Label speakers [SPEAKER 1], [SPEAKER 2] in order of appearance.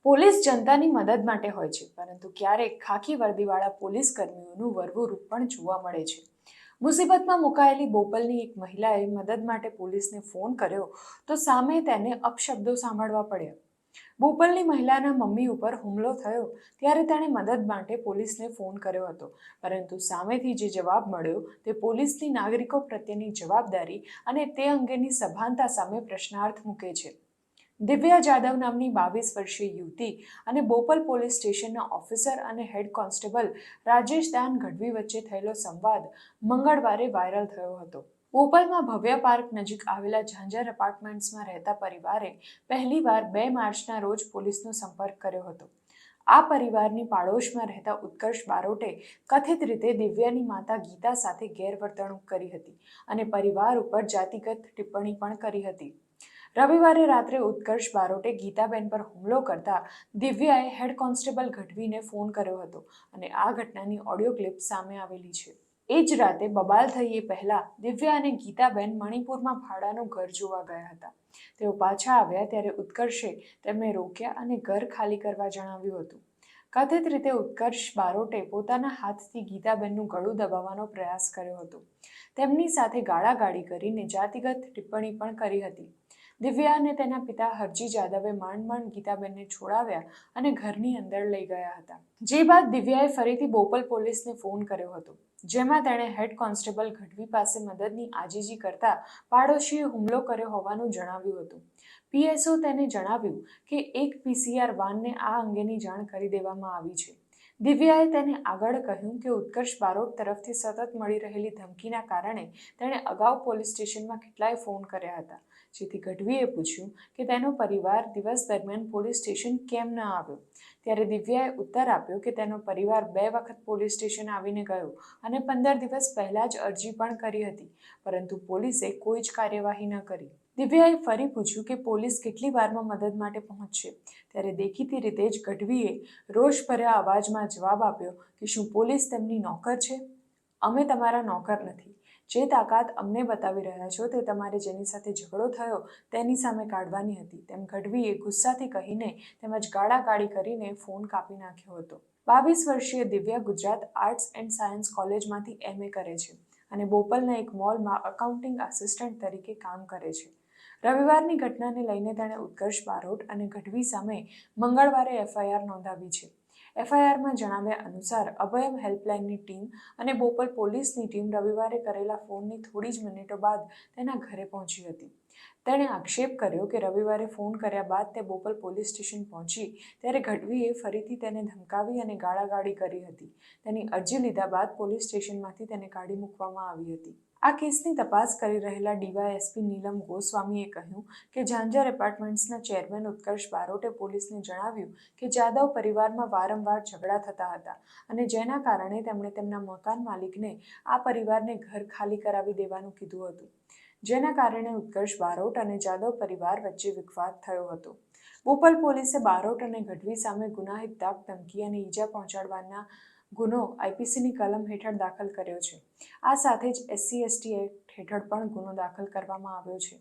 [SPEAKER 1] Police જનતાની મદદ માટે હોય છે, પરંતુ ક્યારેક ખાકી વર્દીવાળા પોલીસ કર્મીઓનું વરવું રૂપ પણ જોવા મળે છે. મુસીબતમાં મુકાયેલી બોપલની એક મહિલાએ મદદ માટે પોલીસને ફોન કર્યો તો સામે તેને અપશબ્દો સાંભળવા પડ્યા. બોપલની મહિલાના મમ્મી ઉપર હુમલો થયો ત્યારે તેણે મદદ માટે પોલીસને ફોન કર્યો હતો, પરંતુ સામેથી જે જવાબ મળ્યો તે પોલીસની નાગરિકો પ્રત્યેની જવાબદારી અને તે અંગેની સભાનતા સામે પ્રશ્નાર્થ મૂકે છે. દિવ્યા જાદવ નામની 22 વર્ષીય યુવતી અને બોપલ પોલીસ સ્ટેશનના ઓફિસર અને હેડ કોન્સ્ટેબલ રાજેશ દાન ગઢવી વચ્ચે થયેલો સંવાદ મંગળવારે વાયરલ થયો હતો. બોપલમાં ભવ્ય પાર્ક નજીક આવેલા ઝાંઝર એપાર્ટમેન્ટ્સમાં રહેતા પરિવારે પહેલીવાર 2 માર્ચના રોજ પોલીસનો સંપર્ક કર્યો હતો. આ પરિવારની પાડોશમાં રહેતા ઉત્કર્ષ બારોટે કથિત રીતે દિવ્યાની માતા ગીતા સાથે ગેરવર્તણૂક કરી હતી અને પરિવાર ઉપર જાતિગત ટિપ્પણી પણ કરી હતી. રવિવારે રાત્રે ઉત્કર્ષ બારોટે ગીતાબેન પર હુમલો કરતા દિવ્યાએ હેડ કોન્સ્ટેબલ ગઢવીને ફોન કર્યો હતો અને આ ઘટનાની ઓડિયો ક્લિપ સામે આવેલી છે. એ જ રાતે બબાલ થઈ એ પહેલા દિવ્યા અને ગીતાબેન મણિપુરમાં ભાડાનું ઘર જોવા ગયા હતા. તેઓ પાછા આવ્યા ત્યારે ઉત્કર્ષે તેમને રોક્યા અને ઘર ખાલી કરવા જણાવ્યું હતું. કથિત રીતે ઉત્કર્ષ બારોટે પોતાના હાથથી ગીતાબેનનું ગળું દબાવવાનો પ્રયાસ કર્યો હતો. તેમની સાથે ગાળાગાળી કરીને જાતિગત ટિપ્પણી પણ કરી હતી. દિવ્યા અને તેના પિતા હરજી જાદવે માંડ ગીતાબેનને છોડાવ્યા અને ઘરની અંદર લઈ ગયા હતા. જે બાદ દિવ્યાએ ફરીથી બોપલ પોલીસને ફોન કર્યો હતો, જેમાં તેણે હેડ કોન્સ્ટેબલ ગઢવી પાસે મદદની આજીજી કરતા પાડોશીએ હુમલો કર્યો હોવાનું જણાવ્યું હતું. પીએસઓ તેને જણાવ્યું કે એક પીસીઆર વાનને આ અંગેની જાણ કરી દેવામાં આવી છે. દિવ્યાએ તેને આગળ કહ્યું કે ઉત્કર્ષ બારોટ તરફથી સતત મળી રહેલી ધમકીના કારણે તેણે અગાઉ પોલીસ સ્ટેશનમાં કેટલાય ફોન કર્યા હતા, જેથી ગઢવીએ પૂછ્યું કે તેનો પરિવાર દિવસ દરમિયાન પોલીસ સ્ટેશન કેમ ન આવ્યો. ત્યારે દિવ્યાએ ઉત્તર આપ્યો કે તેનો પરિવાર 2 વખત પોલીસ સ્ટેશન આવીને ગયો અને 15 દિવસ પહેલા જ અરજી પણ કરી હતી, પરંતુ પોલીસે કોઈ જ કાર્યવાહી ન કરી. દિવ્યાએ ફરી પૂછ્યું કે પોલીસ કેટલી વારમાં મદદ માટે પહોંચશે. ત્યારે દેખીતી રીતે જ ગઢવીએ રોષભર્યા અવાજમાં જવાબ આપ્યો કે શું પોલીસ તેમની નોકર છે? અમે તમારા નોકર નથી. જે તાકાત અમને બતાવી રહ્યા છો તે તમારે જેની સાથે ઝઘડો થયો તેની સામે કાઢવાની હતી, તેમ ગઢવીએ ગુસ્સાથી કહીને તેમજ ગાળાગાળી કરીને ફોન કાપી નાખ્યો હતો. 22 વર્ષીય Divya Gujarat arts and science કોલેજમાંથી MA કરે છે અને બોપલના એક મોલમાં અકાઉન્ટિંગ આસિસ્ટન્ટ તરીકે કામ કરે છે. રવિવારની ઘટનાને લઈને તેણે ઉત્કર્ષ બારોટ અને ગઢવી સામે મંગળવારે FIR નોંધાવી છે. FIRમાં જણાવ્યા અનુસાર અભયમ હેલ્પલાઇનની ટીમ અને બોપલ પોલીસની ટીમ રવિવારે કરેલા ફોનની થોડી જ મિનિટો બાદ તેના ઘરે પહોંચી હતી. તેણે આક્ષેપ કર્યો કે રવિવારે ફોન કર્યા બાદ તે બોપલ પોલીસ સ્ટેશન પહોંચી ત્યારે ગઢવીએ ફરીથી તેને ધમકાવી અને ગાળાગાળી કરી હતી. તેની અરજી લીધા બાદ પોલીસ સ્ટેશનમાંથી તેને કાઢી મૂકવામાં આવી હતી. આ કેસની તપાસ કરી રહેલા DYSP નીલમ ગોસ્વામીએ કહ્યું કે ઝાંઝર એપાર્ટમેન્ટ્સના ચેરમેન ઉત્કર્ષ બારોટે પોલીસને જણાવ્યું કે જાદવ પરિવારમાં વારંવાર ઝઘડા થતા હતા અને જેના કારણે તેમણે તેમના મકાન માલિકને આ પરિવારને ઘર ખાલી કરાવી દેવાનું કીધું હતું, જેના કારણે ઉત્કર્ષ બારોટ અને જાદવ પરિવાર વચ્ચે વિખવાદ થયો હતો. બોપલ પોલીસે બારોટ અને ગઢવી સામે ગુનાહિત ધાક ધમકી અને ઈજા પહોંચાડવાના ગુનો IPCની કલમ હેઠળ દાખલ કર્યો છે. આ સાથે જ SC/ST એક્ટ હેઠળ પણ ગુનો દાખલ કરવામાં આવ્યો છે.